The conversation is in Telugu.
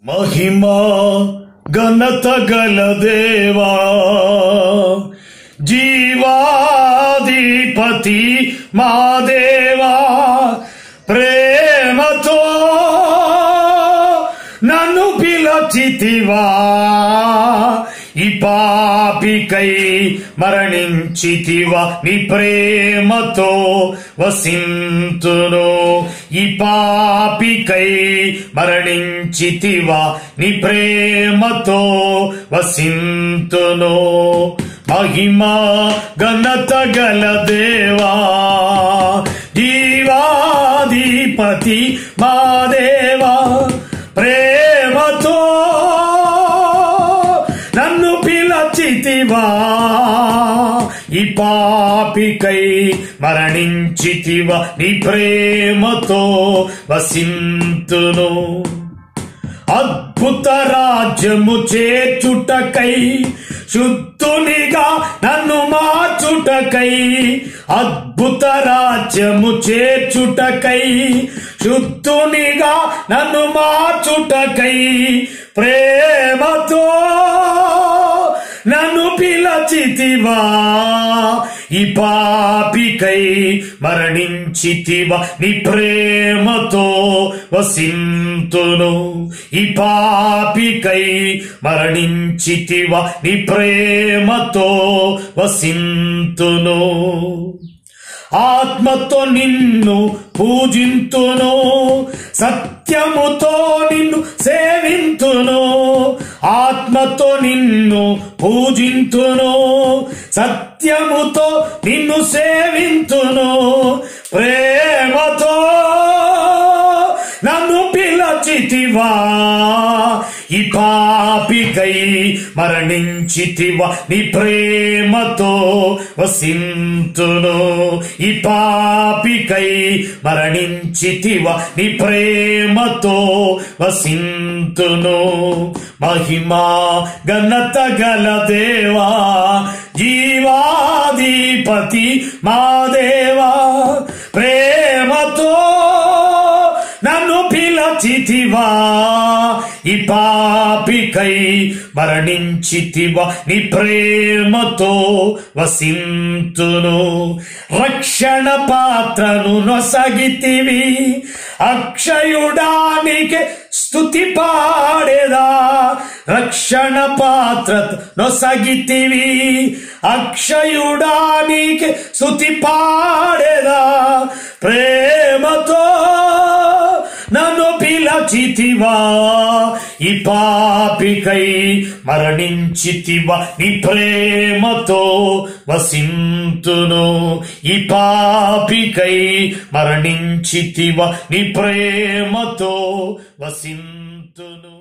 महिमा घनत गल देवा जीवाधिपति मा देवा प्रेमतो नन्नु पिलचितिवा ఈ పాపికై మరణించితివా నీ ప్రేమతో వసింతును ఈ పాపికై మరణించితివా నీ ప్రేమతో వసింతును మహిమా ఘనత గల దేవా జీవాధిపతి మా దేవా ప్రేమతో నన్ను పిలచితివా ఈ పాపికై మరణించితివా నీ ప్రేమతో వసింతును అద్భుత రాజ్యము చేర్చుటకై శుద్ధునిగా నన్ను మార్చుటకై అద్భుత రాజ్యము చేర్చుటకై శుద్ధునిగా నన్ను మార్చుటకై ప్రేమతో నన్ను పిలచితివా ఈ పాపికై మరణించితివా నీ ప్రేమతో వసింతును ఈ పాపికై మరణించితివా నీ ప్రేమతో వసింతును ఆత్మతో నిన్ను పూజింతును సత్యముతో నిన్ను సేవింతును ఆత్మతో నిన్ను పూజింతును సత్యముతో నిన్ను సేవింతును ప్రేమతో నన్ను పిలచితివా ఈ పాపికై మరణించితివా నీ ప్రేమతో వసింతును ఈ పాపికై మరణించితివా నీ ప్రేమతో వసింతును మహిమా ఘనత గల దేవా జీవాధిపతి మా దేవా ప్రేమతో నన్ను పిలచితివా ఈ పాపికై మరణించితివా నీ ప్రేమతో వసింతును రక్షణ పాత్రను నొసగితివి అక్షయుడానికి స్తుతి పాడేదా రక్షణ పాత్ర నొసగితివి అక్షయుడానికి స్తుతి పాడేదా ప్రేమతో నన్ను పిలచితివా ఈ పాపికై మరణించితివా నీ ప్రేమతో వసింతును ఈ పాపికై మరణించితివా నీ ప్రేమతో వసింతును.